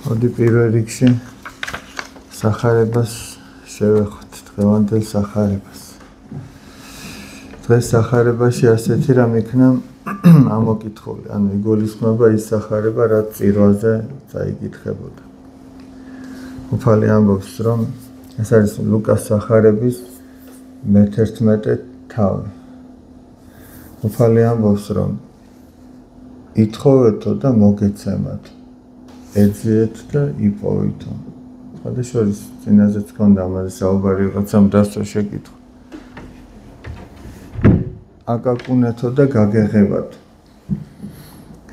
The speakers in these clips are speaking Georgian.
მოდი პირველ რიგში სახარებას შევეხოთ, დღევანდელ სახარებას. დღეს სახარებაში ასეთი რამ იქნა ამოკითხული, ანუ იგულისხმება ის სახარება, რაც წირვაზე წაიკითხებოდა. უფალი ამბობს, რომ ეს არის ლუკას სახარების მე-11 თავი. უფალი ამბობს, რომ ითხოვეთო და მოგეცემათ, ეძიეთ და იპოვითო. სხვადასხვის წინაზეც ჰქონდა ამაზე საუბარი, რაღაცამ დასწრო შეკითხვა. აკაკუნეთო და გაგეღებათო.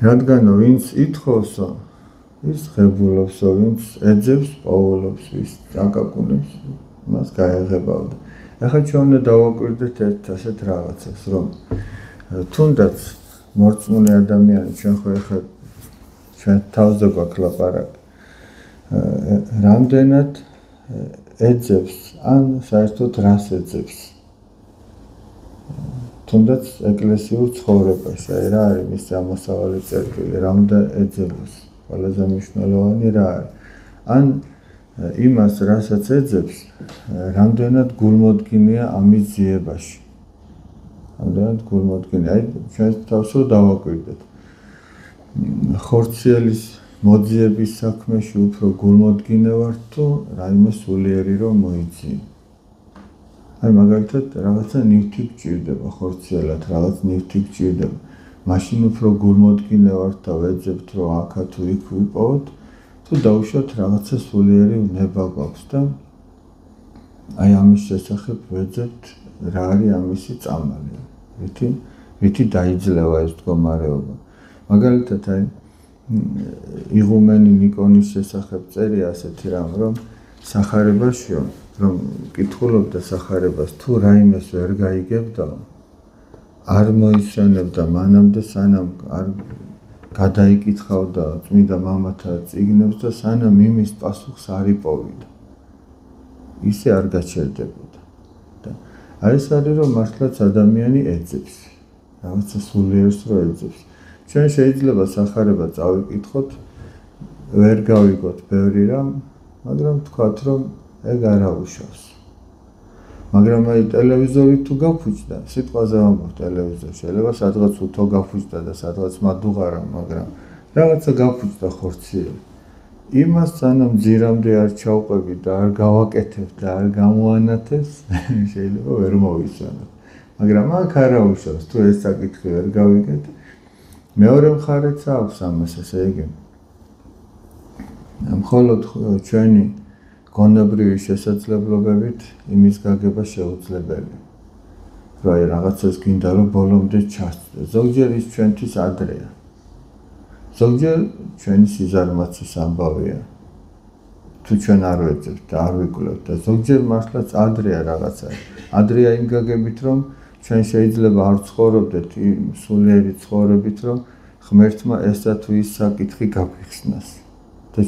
რადგანო ვინც ითხოვსო, ის ღებულობსო, ვინც ეძებს, პოულობს, ვის აკაკუნებს, მას გაეღებავდა. ახლა ჩვენ უნდა დავაკვირდეთ ერთ ასეთ რაღაცას, რომ თუნდაც მორწმუნე ადამიანი, ჩვენ ხო ახლა ჩვენ თავზე გვაქვს ლაპარაკი, რამდენად ეძებს, ან საერთოდ რას ეძებს. თუნდაც ეკლესიურ ცხოვრებაში, რა არის მის ამოსავალი წერტილი, რამდენ ეძებს, ყველაზე მნიშვნელოვანი რა არის. ან იმას, რასაც ეძებს, რამდენად გულმოდგინეა ამის ძიებაში. რამდენად გულმოდგინეა, აი ჩვენ თავს რო დავაკვირდეთ. ხორციელის მოძიების საქმეში უფრო გულმოდგინე ვარ თუ რაიმე სულიერი რომ მოიძიე. აი მაგალითად რაღაცა ნივთი გჭირდება ხორციელად, რაღაც ნივთი გჭირდება. მაშინ უფრო გულმოდგინე ვარ და ვეძებთ რომ აქა თუ იქ ვიპოვოთ, თუ დავუშვათ რაღაცა სულიერი ნება გვაქვს და აი ამის შესახებ ვეძებთ რა არის ამისი წამალი. ვითი დაიძლევა ეს მდგომარეობა. მაგალითად აი იღუმენი ნიკონის შესახებ წერია ასეთი რამ, რომ სახარებაშიო, რომ კითხულობდა სახარებას, თუ რაიმეს ვერ გაიგებდა, არ მოისვენებდა მანამდე, სანამ არ გადაიკითხავდა წმინდა მამათა წიგნებს და სანამ იმის პასუხს არ იპოვიდა. ისე არ გაჩერდებოდა. და აი ეს არის, რომ მართლაც ადამიანი ეძებს, რაღაცა სულიერს რო ეძებს. ჩვენ შეიძლება სახარება წავიკითხოთ, ვერ გავიგოთ ბევრი რამ, მაგრამ თქვათ, რომ ეგ არაუშავს. მაგრამ აი ტელევიზორი თუ გაფუჭდა, სიტყვაზე ვამბობ ტელევიზორ, შეიძლება სადღაც უთო გაფუჭდა და სადღაც მადუღარა, მაგრამ რაღაცა გაფუჭდა ხორციელი. იმას სანამ ძირამდე არ ჩავყვები და არ გავაკეთებ და არ გამოანათებს, შეიძლება ვერ მოვისვენოთ. მაგრამ აქ არაუშავს, თუ ეს საკითხი ვერ გავიგეთ. მეორე მხარეც აქვს ამას, ესე იგი. მხოლოდ ჩვენი გონებრივი შესაძლებლობებით იმის გაგება შეუძლებელია. რა რაღაცას გინდა რომ ბოლომდე ჩასწრდეს. ზოგჯერ ის ჩვენთვის ადრეა. ზოგჯერ ჩვენი სიზარმაცის ამბავია. თუ ჩვენ არ ვეძებთ და არ ვიკვლევთ და ზოგჯერ მართლაც ადრეა რაღაცა. ადრეა იმ გაგებით რომ ჩვენ შეიძლება არ ცხოვრობდეთ სულიერი ცხოვრებით, რომ ღმერთმა ესა თუ ის საკითხი გაგვიხსნას და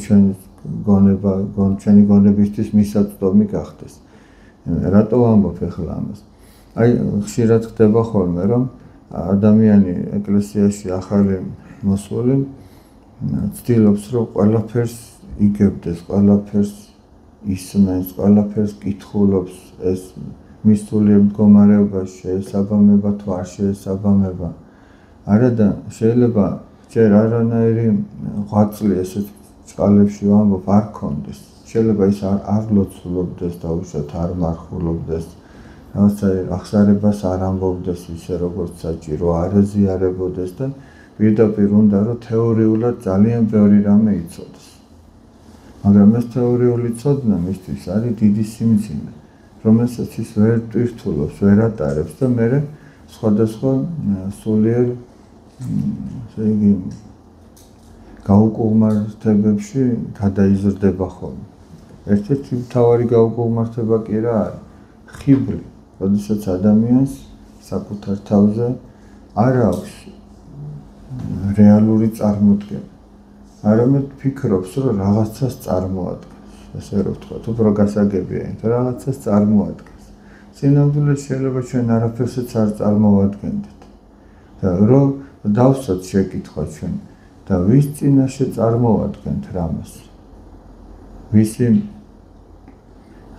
ჩვენი გონებისთვის მისაწვდომი გახდეს. რატო ვამბობ ახლა ამას? აი ხშირად ხდება ხოლმე, რომ ადამიანი ეკლესიაში ახალი მოსული ცდილობს, რომ ყველაფერს იგებდეს, ყველაფერს ისმენს, ყველაფერს კითხულობს, ეს მის სულიერ მდგომარეობაში შეესაბამება თუ არ შეესაბამება. არადა შეიძლება ჯერ არანაირი ღვაწლი ესეთ წყალებში ვამბობ არ ქონდეს. შეიძლება ის არ ლოცულობდეს და უშოთ არ მარხულობდეს. რაღაცა აღსარებას არ ამბობდეს ისე როგორც საჭირო, არ ეზიარებოდეს და პირდაპირ უნდა რომ თეორიულად ძალიან ბევრი რამე იცოდეს. მაგრამ ეს თეორიული ცოდნა მისთვის არის დიდი სიმძიმე, რომელსაც ის ვერ ტვირთულობს, ვერ ატარებს და მერე სხვადასხვა სულიერ ესე იგი გაუკუღმართებებში გადაიზრდება ხოლმე. ერთ-ერთი მთავარი გაუკუღმართება კი რა არის? ხიბლი, როდესაც ადამიანს საკუთარ თავზე არ აქვს რეალური წარმოდგენა. არამედ ფიქრობს, რომ რაღაცას წარმოადგენს, ესე რომ ვთქვა, უფრო გასაგებია, იმიტომ რაღაცას წარმოადგენს. სინამდვილეს შეიძლება ჩვენ არაფერსაც არ წარმოვადგენდეთ. და რომ დავსვათ შეკითხვა ჩვენ და ვის წინაშე წარმოვადგენთ რამას? მისი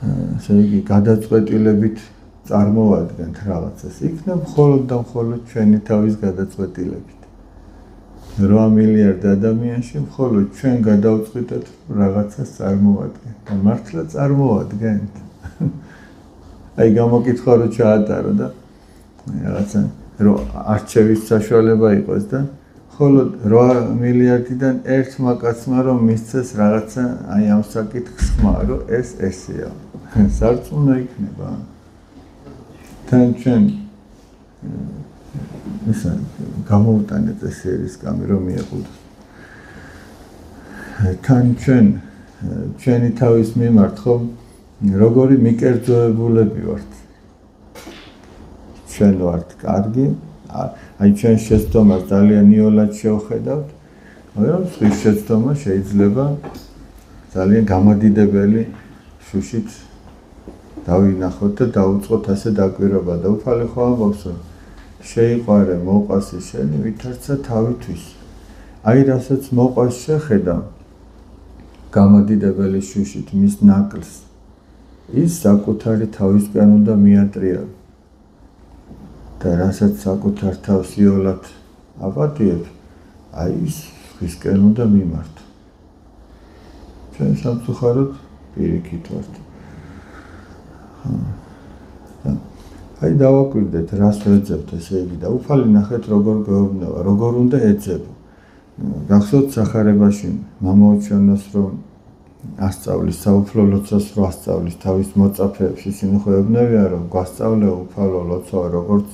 ესე იგი გადაწყვეტილებით წარმოვადგენთ რაღაცას, იქნებ მხოლოდ და მხოლოდ ჩვენი თავის გადაწყვეტილებით. 8 მილიარდ ადამიანში მხოლოდ ჩვენ გადავწყვიტეთ რაღაცას წარმოვადგენთ. და მართლა წარმოვადგენთ. აი გამოკითხვა რო ჩაატარო და რაღაცა რომ არჩევის საშუალება იყოს და მხოლოდ 8 მილიარდიდან ერთმა კაცმა რომ მისცეს რაღაცა აი ამ საკითხს ხმა, რომ ეს ესეა. სარწმუნო იქნება. თან ჩვენ ისა გამოვტანეთ ეს სერისკამი რომ მიეყუდოს. თან ჩვენი თავის მიმართ ხომ როგორი მიკერძოებულები ვართ. ჩვენ ვართ კარგი, აი ჩვენ შეცდომას ძალიან იოლად შევხედავთ, მაგრამ ეს შეცდომა შეიძლება ძალიან გამადიდებელი შუშით დავინახოთ და დაუწყოთ ასე დაკვირობა და უფალი ხო ამბობს რომ შეიყვარე მოყვასი შენი ვითარცა თავისთვის. აი რასაც მოყვას შეხედა გამადიდებელი შუშით მის ნაკლს ის საკუთარი თავისკენ უნდა მიატრიალო. და რასაც საკუთარ თავს იოლად აპატიებ, აი ის ხისკენ უნდა მიმართო. ჩვენ სამწუხაროდ პირიქით ვართ. აი დავაკვირდეთ, რას ვეძებთ ესე იგი და უფალი ნახეთ როგორ გვეუბნება, როგორ უნდა ეძებო. გახსოვთ სახარებაში მამაოჩვენოს რომ ასწავლის საუფლო ლოცვას რო ასწავლის თავის მოწაფეებს ისინი ხო ეუბნებიან რომ გვასწავლე უფალო ლოცვა როგორც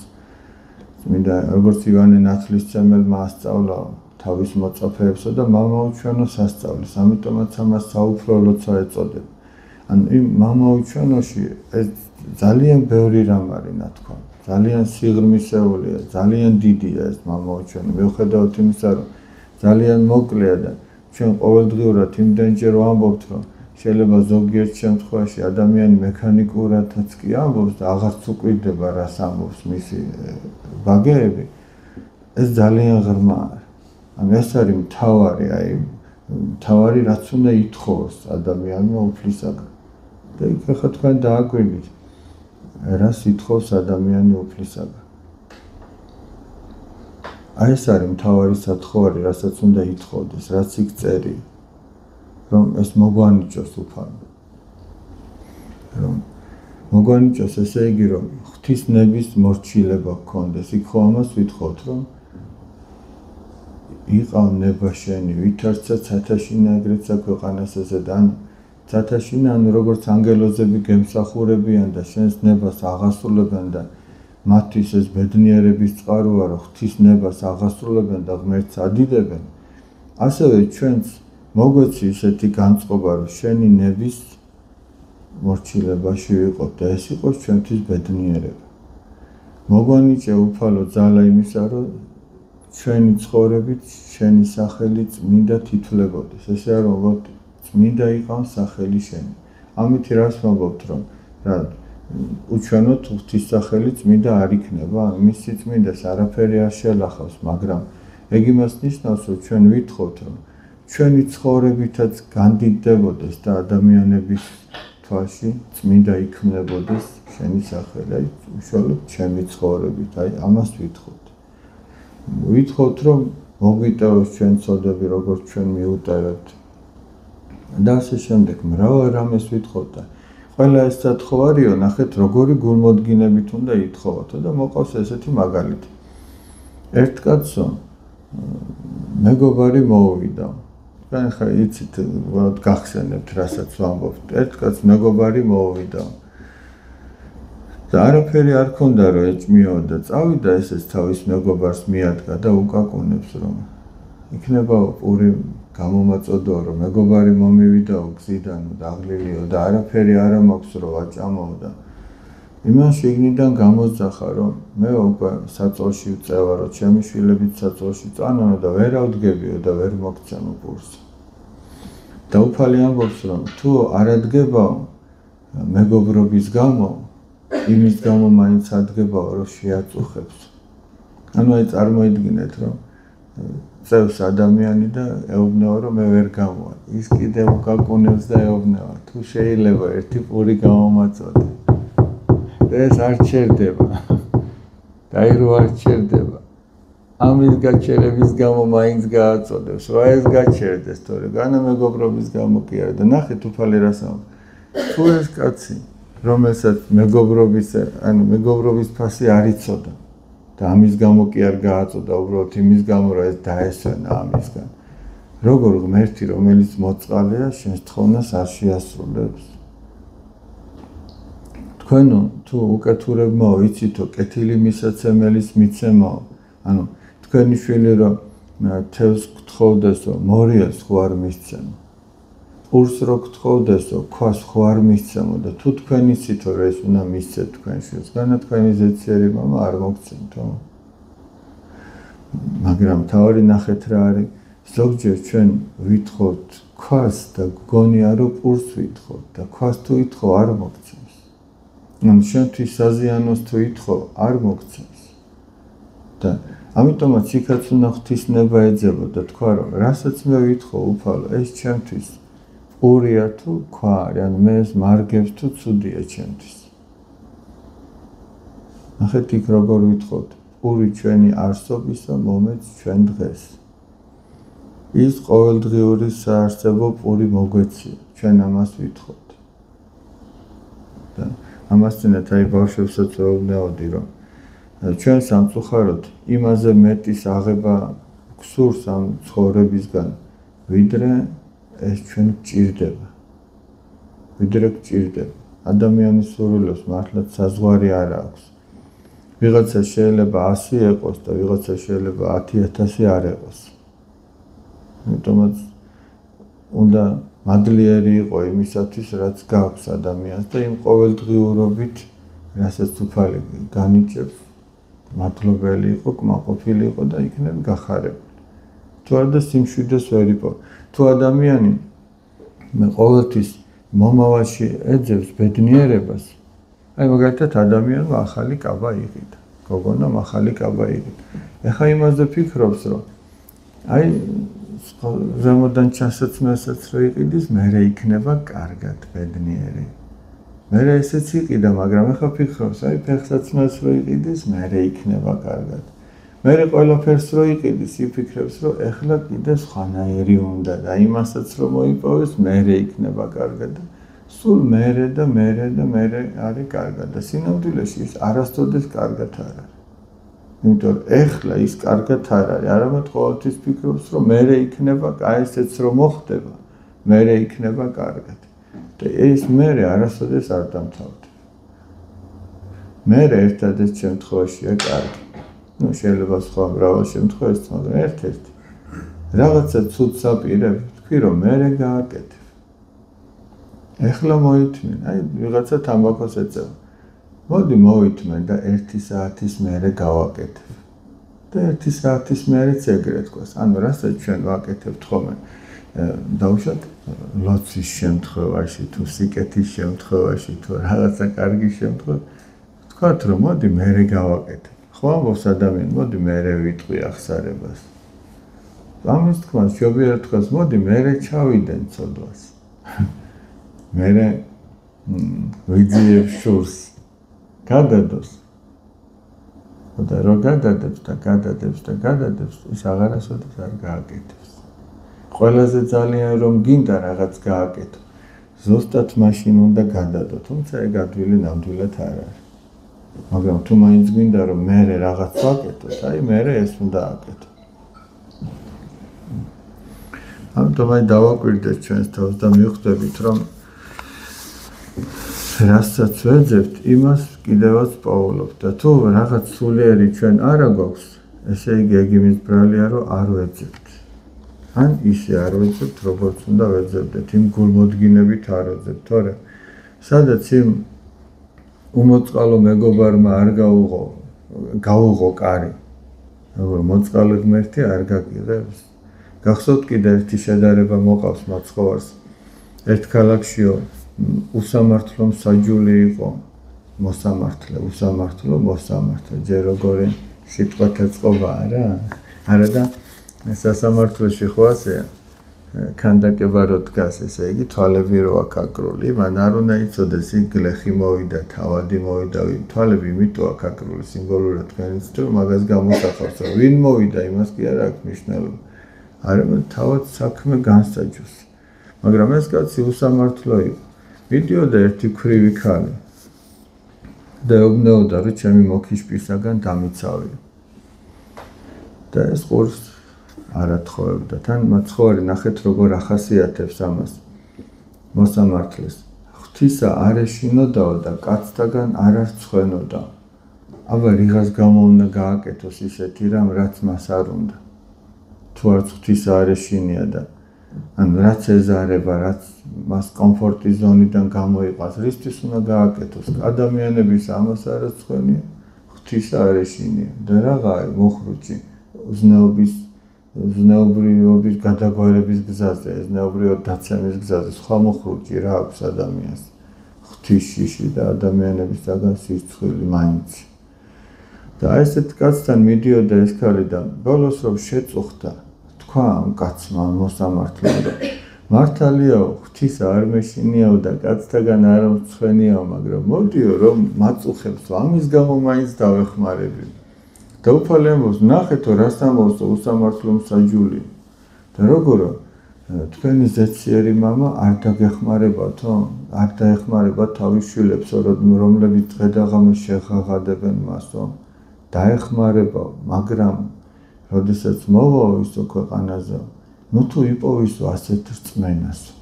ივანე ნათლისმცემელმა ასწავლა თავის მოწაფეებსა და მამაოჩვენოს ასწავლის, ამიტომაც ამას საუფლო ლოცვა ეწოდება. ანუ იმ მამაოჩვენოში ეს ძალიან ბევრი რამ არის ნათქვა, ძალიან სიღრმისეულია, ძალიან დიდია ეს მამაოჩვენო. მიუხედავად იმისა, რომ ძალიან მოკლეა და ჩვენ ყოველდღიურად იმდენჯერ ვამბობთ, რომ შეიძლება ზოგიერთ შემთხვევაში ადამიანი მექანიკურადაც კი ამბობს და აღარც უკვირდება რას ამბობს მისი ბაგეები, ეს ძალიან ღრმა არის. ანუ ეს არის მთავარი რაც უნდა ითხოვოს ადამიანმა უფლისაგან. და იქ ახლა თქვენ დააკვირდით, რას ითხოვს ადამიანი უფლისაგან. აი ეს არის მთავარი სათხოვარი, რასაც უნდა ითხოვდეს, რაც იქ წერია. რომ ეს მოგვანიჭოს უფალი. რომ მოგვანიჭოს ესე იგი რომ ღვთისნების მორჩილება გქონდეს. იქ ხო ამას ვითხოვთ რომ იყავ ნება შენი, ვითარცა ცათაშინა ეგრეცა ქვეყანასაზე და ანუ ცათაშინა ანუ როგორც ანგელოზები გემსახურებიან და შენს ნებას აღასრულებენ და მათთვის ეს ბედნიერების წყაროა რომ ღვთისნებას აღასრულებენ და ღმერთს ადიდებენ. ასევე ჩვენც მოგვეცი ისეთი განწყობა, რომ შენი ნების მორჩილებაში ვიყოთ და ეს იყოს ჩვენთვის ბედნიერება. მოგვანიჭე უფალო ძალა იმისა, რომ ჩვენი ცხოვრებით შენი სახელი წმინდა თითვლებოდეს. ესე არ ვუყოთ წმინდა იყავს სახელი შენი. ამით რას ვამბობთ, რომ რა უჩვენოთ ღვთის სახელი წმინდა არ იქნება, მისი წმინდას არაფერი არ შეელახავს, მაგრამ ეგ იმას ნიშნავს, რომ ჩვენ ვითხოვთ, რომ ჩვენი ცხოვრებითაც განდიდდებოდეს და ადამიანების თვალში წმინდა იქმნებოდეს შენი სახელი, აი უშუალოდ ჩემი ცხოვრებით, აი ამას ვითხოვთ. ვითხოვთ, რომ მოგვიტევოს ჩვენ ცოდები, როგორც ჩვენ მიუტევებთ. და ასე შემდეგ, მრავალ რამეს ვითხოვთ და ყველა ეს სათხოვარიო, ნახეთ, როგორი გულმოდგინებით უნდა ითხოვოთ და მოყავს ესეთი მაგალითი. ერთ კაცო მეგობარი მოუვიდა. თქვენ ხა იცით, გახსენებთ, რასაც ვამბობთ. ერთ კაც მეგობარი მოუვიდა. და არაფერი არ ქონდა რომ ეჭმიო და წავიდა ესეც თავის მეგობარს მიადგა და უკაკუნებს რომ იქნება პური გამომაწოდო რომ მეგობარი მომივიდა გზიდან და აღლილიო და არაფერი არ მაქვს რომ ვაჭამო და იმან შიგნიდან გამოძახა რომ მე უკვე საწოლში ვწევა რომ ჩემი შვილებიც საწოლში წანო და ვერ ავდგებიო და ვერ მოგცემო პურს. და უფალი ამბობს რომ თუ არ ადგებაო მეგობრობის გამო იმის გამო მაინც ადგებაო რომ შეაწუხებს. ანუ აი წარმოიდგინეთ რომ წევს ადამიანი და ეუბნება რომ მე ვერ გამოვარ. ის კიდევ გაკუნევს და ეუბნება თუ შეიძლება ერთი პური გამომაწოდე. ეს არ ჩერდება. დაირო არ ჩერდება. ამის გაჩერების გამო მაინც გააწოდებს. რა ეს გაჩერდეს თორე განა მეგობრობის გამო კი არა და ნახეთ უფალი რას ამბობს. თუ ეს კაცი რომელსაც მეგობრობის ფასი არ იცოდა და ამის გამო კი არ გააწოდა უბრალოდ იმის გამო რომ ეს დაესვენა ამისგან. როგორ ღმერთი რომელიც მოწყალეა შენს თხოვნას არ შეასრულებს. თქვენო თუ უკეთურებმაო იცითო კეთილი მისაცემელის მიცემაო. ანუ თქვენი შვილი რომ თევზს გთხოვდესო მორიელს ხო არ მისცემო. პურს რო გთხოვდესო ქვას ხო არ მისცემო და თუ თქვენ იცითო რომ ეს უნდა მისცეთ თქვენ შვილს განა თქვენი ზეციერი მამა არ მოგცემთო. მაგრამ თავი ნახეთ რა არის ზოგჯერ ჩვენ ვითხოვთ ქვას და გგონია რომ პურს ვითხოვთ და ქვას თუ ვითხოვ არ მოგცემს. ანუ შენთვის საზიანოს თუ ვითხოვ არ მოგცემს. და ამიტომაც იქაც უნდა ღვთისნება ეძებო და თქვა რომ რასაც მე ვითხოვ უფალო ეს ჩემთვის პურია თუ ქვა არის ანუ მე ეს მარგებს თუ ცუდია ჩემთვის. ნახეთ იქ როგორ ვითხოვთ პური ჩვენი არსობისა მომეც ჩვენ დღეს. ის ყოველდღიური საარსებო პური მოგვეცია ჩვენ ამას ვითხოვთ. და ამასთანავე აი ბავშვებსაც ვეუბნებოდი რომ ჩვენ სამწუხაროდ იმაზე მეტის აღება გსურს ამ ცხოვრებისგან ვიდრე ეს ჩვენ გჭირდება. ადამიანის სურვილებს მართლაც საზღვარი არ აქვს. ვიღაცა შეიძლება 100 ეყოს და ვიღაცა შეიძლება 10,000 არ ეყოს. ამიტომაც უნდა მადლიერი იყო იმისათვის რაც გაქვს ადამიანს და იმ ყოველდღიურობით რასაც უფალი განიჭებს მადლობელი იყო, კმაყოფილი იყო და იქნებ გახარებული. თუ არა და სიმშვიდეს ვერ იყო. თუ ადამიანი ყოველთვის მომავალში ეძებს ბედნიერებას, აი მაგალითად ადამიანმა ახალი კაბა იღიდა, გოგონამ ახალი კაბა იღიდა. ეხა იმაზე ფიქრობს, რომ აი ზემოდან ჩასაცმელსაც რო იყიდის, მერე იქნება კარგად ბედნიერი. მერე ესეც იყიდა, მაგრამ ეხა ფიქრობს, აი ფეხსაცმელს რო იყიდის, მერე იქნება კარგად. მერე ყველაფერს რო იყიდის, იფიქრებს, რომ ეხლა კიდე სხვანაირი უნდა და იმასაც რო მოიპოვეს, მერე იქნება კარგად. სულ მერე და არის კარგად და სინამდვილეში ის არასდროს კარგად არ არის. იმიტომ რომ ეხლა ის კარგად არ არის, არამედ ყოველთვის ფიქრობს, რომ მერე იქნება, აი ესეც რომ მოხდება, მერე იქნება კარგად. და ეს მერე არასდროს არ დამთავრდება. მერე ერთადერთ შემთხვევაშია კარგი. შეიძლება სხვა მრავალ შემთხვევაში, მაგრამ ერთ-ერთი რაღაცა ცუდს აპირებ, თქვი რომ მერე გააკეთებ. ეხლა მოითმენ, აი ვიღაცა თამბაქოს ეწევა. მოდი მოითმენ და 1 საათის მერე გავაკეთებ. და 1 საათის მერეც ეგრე თქოს. ანუ რასაც ჩვენ ვაკეთებთ ხოლმე დავუშვათ ლოცვის შემთხვევაში თუ სიკეთის შემთხვევაში თუ რაღაცა კარგი შემთხვევაში თქვათ რომ მოდი მერე გავაკეთებ. ხო ამბობს ადამიანი, მოდი მერე ვიტყვი ახსარებას. ამის თქმა შეუძლია თქვას, მოდი მერე ჩავიდენ ცოდვას. მერე ვიძიებ შურს გადადოს. და რო გადადებს, ის აღარასოდეს არ გააკეთებს. ყველაზე ძალიან რომ გინდა რაღაც გააკეთო, ზუსტად მაშინ უნდა გადადო, თუმცა ეგ ადვილი ნამდვილად არ არის. მაგრამ თუ მაინც გინდა რომ მერე რაღაც ვაკეთოთ, აი მერე ეს უნდა აკეთო. ამიტომ აი დავაკვირდეთ ჩვენს თავს და მივხვდებით რომ რასაც ვეძებთ, იმას კიდევაც პოულობთ და თუ რაღაც სულიერი ჩვენ არა გვაქვს, ესე იგი ეგ იმის ბრალია რომ არ ვეძებთ. ან ისე არ ვეძებთ, როგორც უნდა ვეძებდეთ, იმ გულმოდგინებით არ ვეძებთ, თორემ სადაც იმ უმოწყალო მეგობარმა არ გაუღო კარი, როგორ მოწყალე ღმერთი არ გაგიღებს. გახსოვთ კიდე ერთი შედარება მოყავს მაცხოვარს. ერთ ქალაქშიო უსამართლო მსაჯული იყო, მოსამართლე, ჯერ როგორი სიტყვათა წყობა არა და სასამართლოში ხო ასეა ქანდაკება რო დგას, ესე იგი თვალები რო აქ აკრული, მან არ უნდა იცოდეს იქ გლეხი მოვიდა, თავადი მოვიდა, თვალები იმიტომ აქ აკრული სიმბოლურად თქვენიც თუ მაგას გამოსახავს, რომ ვინ მოვიდა, იმას კი არ აქვს მნიშვნელობა. არამედ თავად საქმე განსაჯოს. მაგრამ ეს კაცი უსამართლო იყო. მიდიოდა ერთი ქვრივი ქალი და ეუბნეოდა, რომ ჩემი მოქიშპისაგან დამიცავია. და ეს ყურს არ ათხოვებდა. თან მაცხოვარი ნახეთ როგორ ახასიათებს ამას მოსამართლეს. ღვთისა არ ეშინოდაო და კაცთაგან არ არცხვენოდა. აბა რიღას გამო უნდა გააკეთოს ისეთი რამ, რაც მას არ უნდა. თუ არც ღვთისა არ ეშინია და ან რაც ეზარება, რაც მას კომფორტის ზონიდან გამოიყვანს, რისთვის უნდა გააკეთოს? ადამიანების ამას არ აცხვენია, ღვთისა არ ეშინია და რაღაცა მოხრუჭი ზნეობრიობის გადაგვარების გზაზე, ზნეობრიობ დაცემის გზაზე, სხვა მოხრუჭი რა აქვს ადამიანს? ღვთის შიში და ადამიანებისგან სირცხვილი მაინც. და ესეთ კაცთან მიდიოდა ეს ქალი და ბოლოს რომ შეწუხდა, თქვა ამ კაცმა მოსამართლემ, რომ მართალიაო, ღვთისა არ მეშინიაო და კაცთაგან არ მცხვენიაო, მაგრამ მოდიო რომ მაწუხებს, ამის გამო მაინც დავეხმარები. და უფალი ამბობს, ნახეთო რას ამბობს უსამართლო მსაჯული. და როგორო თქვენი ზეციერი მამა არ დაგეხმარებათო? არ დაეხმარება თავის შვილებს, რომლებიც დღე და ღამე შეღაღადებენ მასო? დაეხმარება, მაგრამ როდესაც მოვაო ისო ქვეყანაზე, ნუ თუ იპოვისო ასეთ რწმენასო.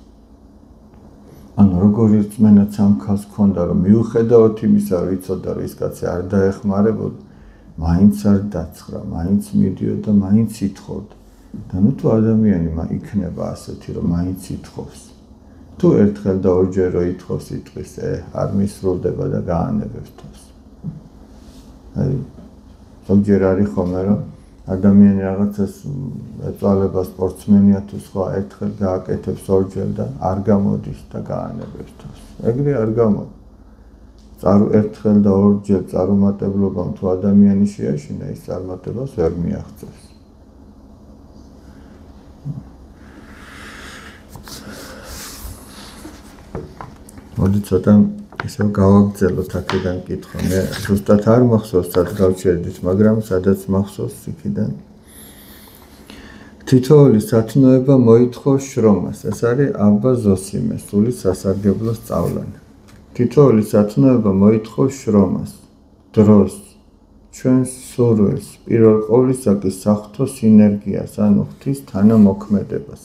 ანუ როგორი რწმენაც ამ ქალს ჰქონდა, რომ მიუხედავად იმისა, რომ იცოდა, რომ ის კაცი არ დაეხმარებოდა, მაინც არ დაცხრა, მაინც მიდიოდა, მაინც ითხოვდა. და ნუ თუ ადამიანი იქნება ასეთი, რომ მაინც ითხოვს. თუ ერთხელ და ორჯერ რო ითხოვს იტყვის, არ მისრულდება და გაანებებს თავს. აი, ზოგჯერ არის ხოლმე, რომ ადამიანი რაღაცას ეწვალება სპორტსმენია თუ სხვა, ერთხელ გააკეთებს ორჯერ და არ გამოდის და გაანებებს თავს. ეგრე არ გამოდის. ერთხელ და ორჯერ წარუმატებლობამ თუ ადამიანი შეაშინა, ის წარმატებას ვერ მიაღწევს. მოდი ცოტა ისევ გავაგრძელოთ აქედან კითხვა. მე ზუსტად არ მახსოვს, სად გავჩერდით, მაგრამ სადაც მახსოვს იქიდან. თითოეული სათნოება მოითხოვს შრომას. ეს არის აბა ზოსიმეს სული სასარგებლო სწავლანი. თითოეული სათნოება მოითხოვს შრომას, დროს, ჩვენს სურვილს, პირველ ყოვლისა კი საღვთო სინერგიას, ანუ ღვთის თანამოქმედებას.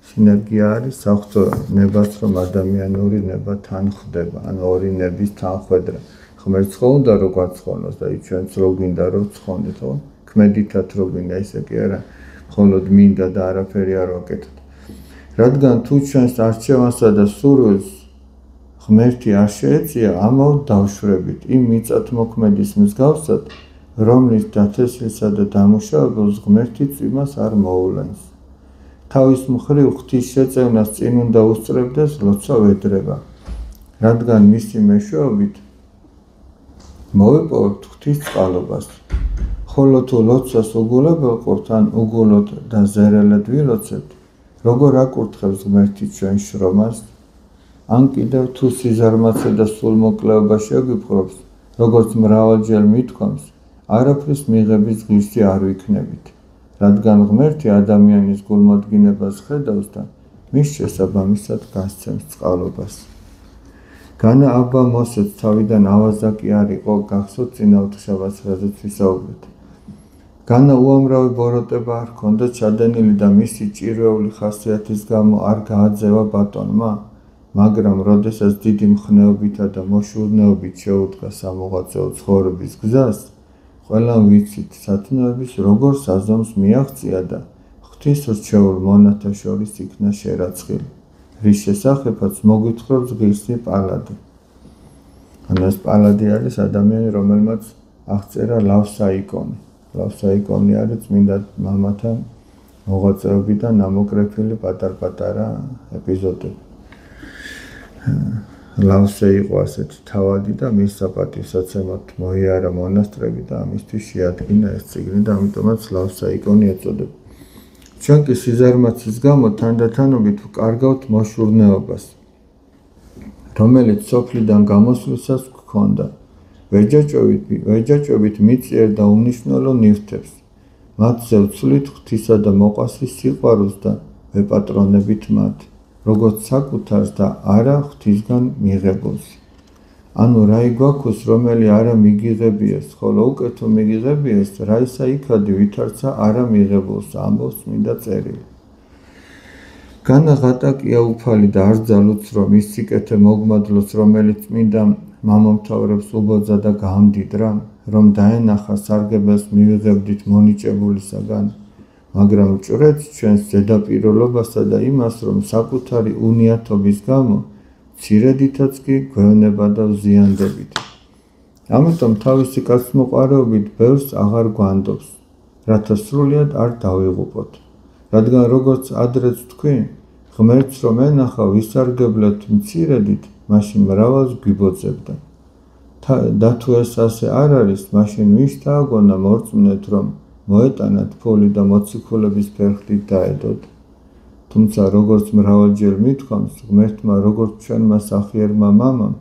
სინერგია არის საღვთო ნებას, რომ ადამიანური ნება თან ხვდება, ანუ ორი ნების თანხვედრა. ღმერთს ხო უნდა რომ გვაცხონოს და ჩვენც რო გვინდა რომ ცხონდეთ, ხო? ქმედითად რო გვინდა, ისე კი არა, მხოლოდ მინდა და არაფერი არ ვაკეთოთ. რადგან თუ ჩვენს არჩევანსა და სურვილს ღმერთი არ შეეწია, ამაოდ დავშვებით იმ მიწათმოქმედის მსგავსად, რომლის დათესლისა და დამუშავებელს ღმერთი წვიმას არ მოულენს. თავის მხრივ ღვთის შეწევნას წინ უნდა უსწრებდეს ლოცვა ვედრება, რადგან მისი მეშვეობით მოვიპოვებთ ღვთის წყალობას. ხოლო თუ ლოცვას უგულებელყოფთ, ან უგულოდ და ზერელად ვილოცებთ, როგორ აკურთხებს ღმერთი ჩვენ შრომას? ან კიდევ თუ სიზარმაცე და სულმოკლეობა შეგვიფხრობს, როგორც მრავალჯერ მithქვამს, არაფრის მიღების ღირსი არ ვიქნებით, რადგან ღმერთი ადამიანის გულმოდგინებას ხედავს და მის შესაბამისად გასცემს წყალობას. განა აბა მოსეც თავიდან ავაზაკი არ იყო, გახსოვთ წინააღმდეგობას, რაზეც ვისაუბრეთ. განა უამრავი ბოროტება არ ჰქონდა ჩადენილი და მისი ჭირვეული ხასიათის გამო არ გააძევა ბატონმა, მაგრამ როდესაც დიდი მხნეობითა და მოშურნეობით შეუდგა სამოღვაწეო ცხოვრების გზას, ყველამ ვიცით სათნოების როგორ საზომს მიაღწია და ღვთის რჩეულ მონათა შორის იქნა შერაცხილი, რის შესახებაც მოგვითხრობს ღირსი პალადი. ანუ ეს პალადი არის ადამიანი, რომელმაც აღწერა ლავსაიკონი. ლავსაიკონი არის წმინდა მამათა მოღვაწეობიდან ამოკრეფილი პატარ-პატარა ეპიზოდები. ლავსე იყო ასეთი თავადი და მის საპატივსაცემად მოიარა მონასტრები და ამისთვის შეადგინა ეს წიგნი და ამიტომაც ლავსაიკონი ეწოდება. ჩვენ კი სიზარმაცის გამო თანდათანობით ვკარგავთ მოშურნეობას, რომელიც სოფლიდან გამოსვლისას გქონდა. ვეჯაჭვებით მიწიერ და უმნიშვნელო ნივთებს, მათზე ვცვლით ღვთისა და მოყვასის სიყვარულს და ვეპატრონებით მათ, როგორც საკუთარს და არა ღვთისგან მიღებულს. ანუ რაი გვაქვს, რომელი არა მიგიღებიეს, ხოლო უკეთო მიგიღებიეს, რაისა იქადი ვითარცა არა მიღებულს, ამბობს წმინდა წერილი. განა ღატაკია უფალი და არ ძალუც, რომ ის სიკეთე მოგმადლოს, რომელიც წმინდა მამამთავრებს უბოძა და გამდიდრა, რომ დაენახა სარგებელს მივიღებდით მონიჭებულისაგან, მაგრამ ვჭრეთ ჩვენს ზედაპირულობასა და იმას, რომ საკუთარი უნიათობის გამო მცირედითაც კი გვევნება და ვზიანდებით. ამიტომ თავისი კაცმოყვარეობით ბევრს აღარ გვანდობს, რათა სრულიად არ დავიღუპოთ. რადგან როგორც ადრეც თქვი, ღმერთს რომ ენახა ვისარგებლეთ მცირედით, მაშინ მრავალს გვიბოძებდა. და თუ ეს ასე არ არის, მაშინ ვის დააგონა მორწმუნეთ, რომ მოეტანათ ფული და მოციქულების ფერხთით დაედოთ. თუმცა როგორც მრავალჯერ მithქვამს, ღმერთმა როგორც ჩვენმა სახიერმა მამამ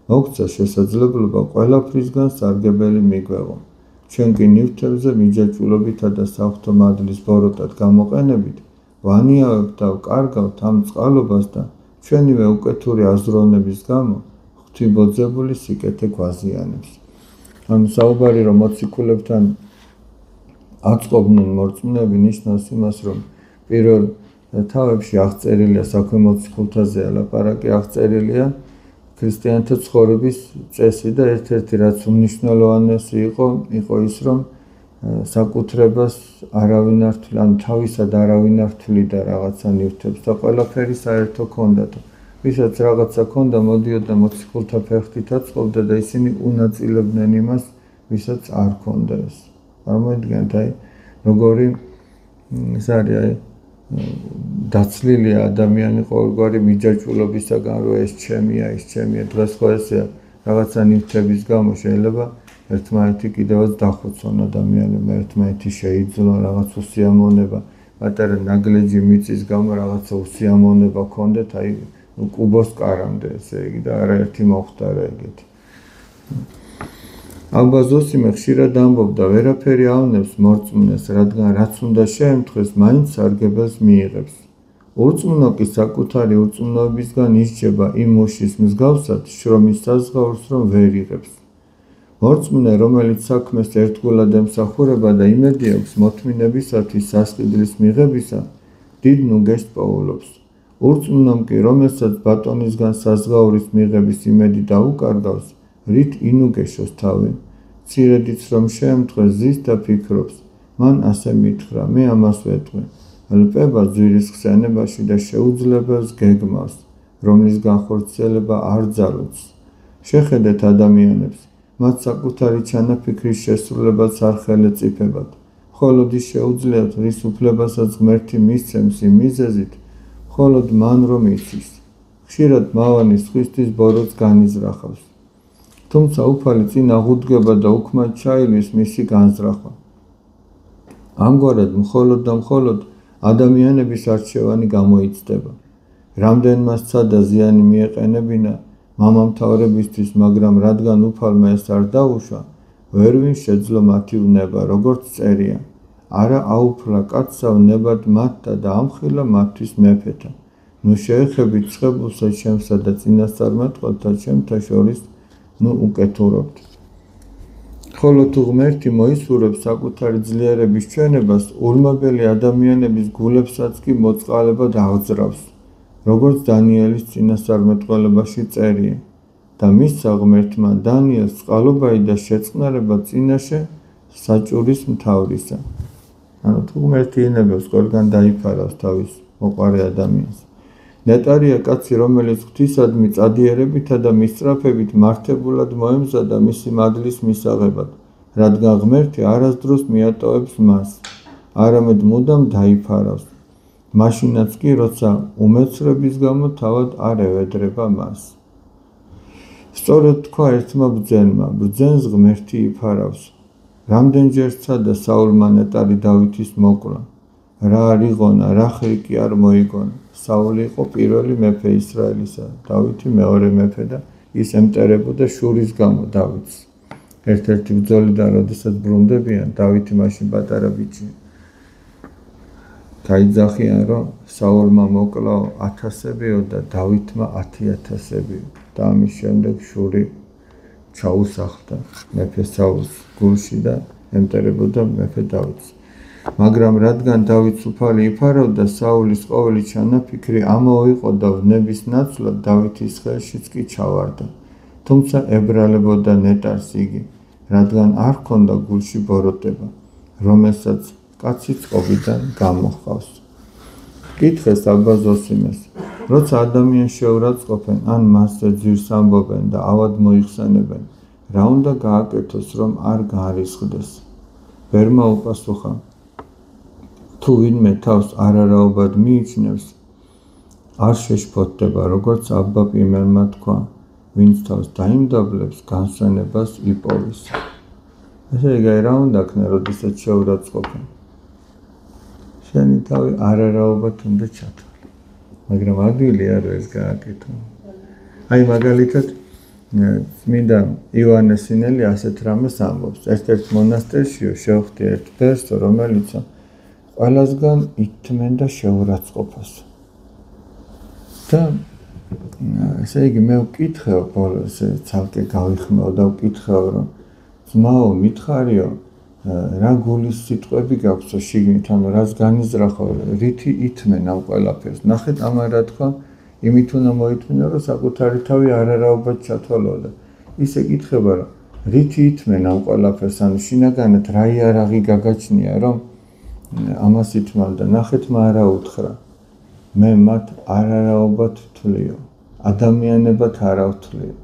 მოგცა შესაძლებლობა ყველაფრისგან სარგებელი მიგვეღო. ჩვენ კი ნივთებზე მიჯაჭვულობითა და საღვთო მადლის ბოროტად გამოყენებით ვანიავებთ და ვკარგავთ ამ წყალობას და ჩვენივე უკეთური აზროვნების გამო ღვთიბოძებული სიკეთე გვაზიანებს. ანუ საუბარი რომ მოციქულებთან აწყობდნენ მორწმუნეები, ნიშნავს იმას, რომ პირველ თავებში აღწერილია საქმე მოციქულთაზეა ლაპარაკი, აღწერილია ქრისტიანთა ცხოვრების წესი და ერთ-ერთი რაც უმნიშვნელოვანესი იყო ის, რომ საკუთრებას არავინ არ თვლიდა, ანუ თავისად არავინ არ თვლიდა რაღაცა ნივთებს და ყველაფერი საერთო ჰქონდათ. ვისაც რაღაცა ჰქონდა, მოდიოდა მოციქულთა ფერხთით აწყობდა და ისინი უნაწილებდნენ იმას, ვისაც არ ჰქონდა ეს. წარმოიდგინეთ, როგორი ეს არის დაცლილია ადამიანი ყოველგვარი მიჯაჭვულობისაგან, რომ ეს ჩემია, ის ჩემია. დღეს ხო ესეა, რაღაცა ნივთების გამო შეიძლება ერთმანეთი კიდევაც დახოცონ ადამიანებმა, ერთმანეთი შეიძლონ, რაღაც უსიამოვნება, პატარა ნაგლეჯი მიწის გამო რაღაცა უსიამოვნება ჰქონდეთ, კუბოს კარამდე, ესე იგი და არაერთი მოხვდა ეგეთი. აბა ზოსიმე ხშირად ამბობდა, ვერაფერი ავნებს მორწმუნეს, რადგან რაც უნდა შეემთხვეს, მაინც სარგებელს მიიღებს. ურწმუნო კი საკუთარი ურწმუნოებისგან ისჯება იმ მუშის მსგავსად, შრომის საზღაურს რომ ვერ იღებს. მორწმუნე, რომელიც საქმეს ერთგულად ემსახურება და იმედი აქვს მოთმინებისათვის სასყიდლის მიღებისა, დიდ ნუგეშს პოულობს. ურწმუნომ კი, რომელსაც ბატონისგან საზღაურის მიღების იმედი დაუკარგავს, რით ინუგეშოს თავი. მცირედიც რომ შეემთხვეს, ზის და ფიქრობს, მან ასე მითხრა, მე ამას ვეტყვი. ლპება ძვირის ხსენებაში და შეუძლებელს გეგმავს, რომლის განხორციელება არ ძალუძს. შეხედეთ ადამიანებს, მათ საკუთარი ჩანაფიქრის შესრულებას არ ხელეწიფებათ, მხოლოდ ის შეუძლიათ, რის უფლებასაც ღმერთი მისცემს იმ მიზეზით, მხოლოდ მან რომ იცის. ხშირად მავანი სხვისთვის ბოროტს განიზრახავს. თუმცა უფალი წინ აღუდგება და უქმად ჩაილვის მისი განზრახვა. ამგვარად მხოლოდ და მხოლოდ ადამიანების არჩევანი გამოიცდება. რამდენმა სცადა ზიანი მიეყენებინა მამამთავრებისთვის, მაგრამ რადგან უფალმა ეს არ დაუშვა, ვერვინ შეძლო მათი ვნება, როგორც წერია. არა აუფლა კაცსა ვნებად მათთა და ამხილა მათთვის მეფეთა. ნუ შეეხებით ცხებულსა ჩემსა და წინასწარმეტყველთა ჩემთა შორის ნუ უკეთურობთ. ხოლო თუ ღმერთი მოისურვებს საკუთარი ძლიერების ჩვენებას, ულმობელი ადამიანების გულებსაც კი მოწყალება აღძრავს, როგორც დანიელის წინასწარმეტყველებაში წერია. და მისცა ღმერთმა დანიელს წყალობაი და შეწყნარება წინაშე საჭურის მთავრისა. ანუ თუ ღმერთი ინებებს, ყველგან დაიფარავს თავის მოყარე ადამიანს. ნეტარია კაცი, რომელიც ღვთისადმი წადიერებითა და მისწრაფებით მართებულად მოემზადა მისი მადლის მისაღებად, რადგან ღმერთი არასდროს მიატოვებს მას, არამედ მუდამ დაიფარავს, მაშინაც კი, როცა უმეცრების გამო თავად არ ევედრება მას. სწორედ თქვა ერთმა ბრძენმა, ბრძენს ღმერთი იფარავს. რამდენჯერ სცადა საულმა ნეტარი დავითის მოკლა, რა არ იღონა, რა ხრი კი არ მოიგონა. საული იყო პირველი მეფე ისრაელისა, დავითი მეორე მეფე და ის ემტერებოდა შურის გამო დავითს. ერთ-ერთი ბრძოლიდან როდესაც ბრუნდებიან, დავითი მაშინ პატარა ბიჭია. გაიძახიან, რომ საულმა მოკლაო 1000-ებიო და დავითმა 10,000-ებიო. და ამის შემდეგ შური ჩაუსახლდა მეფე საულს გულში და ემტერებოდა მეფე დავითს. მაგრამ რადგან დავითს უფალი იფარავდა, საულის ყოველი ჩანაფიქრი ამოიყო და ვნების ნაცვლად დავითის ხელშიც კი ჩავარდა. თუმცა ებრალებოდა ნეტარს იგი, რადგან არ ჰქონდა გულში ბოროტება, რომელსაც კაცი წყობიდან გამოჰყავს. კითხეს აბა ზოსიმეს, როცა ადამიანს შეურაცხყოფენ, ან მასზე ძირს ამბობენ და ავად მოიხსენებენ, რა უნდა გააკეთოს, რომ არ გაარისხდეს? ბერმა უპასუხა, თუ ვინმე თავს არარაობად მიიჩნევს, არ შეშფოთდება, როგორც აბა პიმერმა თქვა, ვინც თავს დაიმდაბლებს, განსვენებას იპოვის. ესე იგი, რა უნდა ქნა, როდესაც შეურაცხყოფენ? შენი თავი არარაობად უნდა ჩათვალე. მაგრამ ადვილი არ ეს გააკეთო. აი მაგალითად წმინდა იოანე სინელი ასეთ რამეს ამბობს. ერთ-ერთ მონასტერშიო შევხვდი ერთ ბერს, რომელიც ყველასგან ითმენ და შეურაცხყოფას. და ესე იგი მე ვკითხეო ბოლოს, ცალკე გავიხმეო და ვკითხეო, რომ ძმაო, მითხარიო, რა გულის სიტყვები გაქვსო შიგნით, ანუ რას განიზრახო, რითი ითმენ ამ ყველაფერს. ნახეთ ამან რა თქვა, იმით უნდა მოითმინო, რომ საკუთარი თავი არარაობად ჩათვალო და ისე კითხება, რომ რითი ითმენ ამ ყველაფერს, ანუ შინაგანად რა იარაღი გაგაჩნია, რომ ამას ითმალდა. ნახეთ რა უთხრა, მე მათ არარაობად ვთვლიო, ადამიანებად არ ავთვლიო.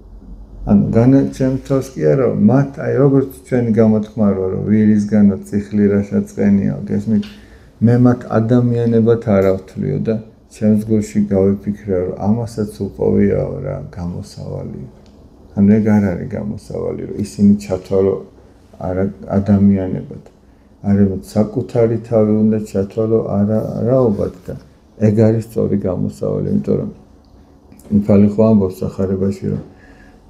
ანუ განაჩემ თავს კი არა, მათ აი როგორც ჩვენი გამოთქმა რომ ვირისგანო წიხლი რაშა წენია, გესმით, მე მათ ადამიანებად არ ავთვლიო და ჩემს გულში გავიფიქრე, რომ ამასაც უპოვიაო რა გამოსავალი. ანუ ეგ არ არის გამოსავალი, რომ ისინი ჩათვალო ადამიანებად. არამედ საკუთარი თავი უნდა ჩათვალო არაობად და ეგ არის სწორი გამოსავალი, იმიტომ რომ უფალი ხო ამბობს სახარებაში, რომ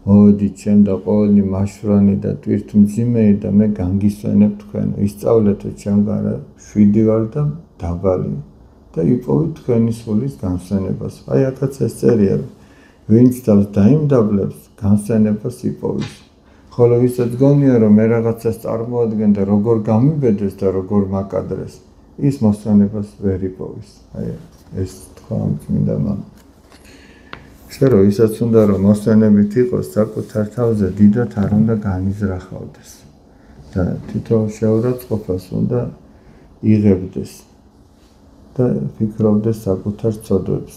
მოვედით ჩემ და ყოველნი მაშვრანი და ტვირთმძიმეი და მე განგისვენებ თქვენ. ისწავლეთო ჩემგან რა შვიდი ვარ და დაბალი და იპოვით თქვენი სულის განსვენებას. აი აქაც ეს წერია, რომ ვინც თავს დაიმდაბლებს, განსვენებას იპოვის. ხოლო ვისაც გონია, რომ მე რაღაცას წარმოადგენ და როგორ გამიბედეს და როგორ მაკადრეს, ის მოსვენებას ვერ იპოვის. აი ეს თქვა წმინდა მამამ. შერო ისაც უნდა რომ მოსვენებით იყოს საკუთარ თავზე დიდად არ უნდა განიზრახავდეს და თვითონ შეურაცხყოფას უნდა იღებდეს და ფიქრობდეს საკუთარ ცოდვებს.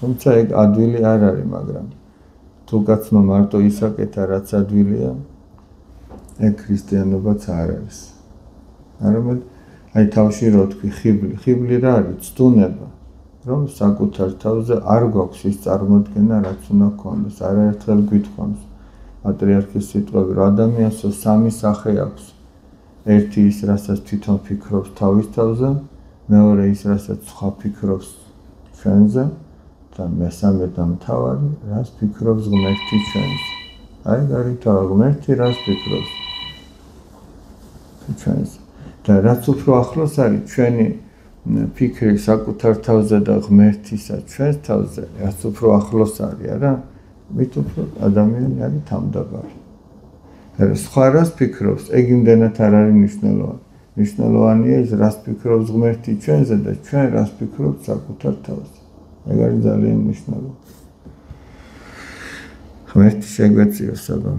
თუმცა ეგ ადვილი არ არის, მაგრამ თუ კაცმა მარტო ისაკეთა რაც ადვილია, ეგ ქრისტიანობაც არ არის. არამედ აი თავში რო თქვი ხიბლი რა არის? ცდუნება. რომ საკუთარ თავზე არ გვაქვს ის წარმოდგენა, რაც უნდა გქონდეს. არაერთხელ გვითხოვს პატრიარქის სიტყვები, რომ ადამიანს სამი სახე აქვს. ერთი ის, რასაც თვითონ ფიქრობს თავის თავზე, მეორე ის, რასაც სხვა ფიქრობს ჩვენზე და მესამე და მთავარი, რას ფიქრობს ღმერთი ჩვენზე. აი გარითავა ღმერთი რას ფიქრობს ჩვენზე. და რაც უფრო ახლოს არის ჩვენი ფიქრი საკუთარ თავზე და ღმერთისა ჩვენს თავზე, რაც უფრო ახლოს არის, არა? მით უფრო ადამიანი არის თავმდაბარი. სხვა რას ფიქრობს, ეგ იმდენად არ არის მნიშვნელოვანი. მნიშვნელოვანია ის, რას ფიქრობს ღმერთი ჩვენზე და ჩვენ რას ფიქრობთ საკუთარ თავზე. ეგ არის ძალიან მნიშვნელოვანი. ღმერთი შეგვეციოს, აბა.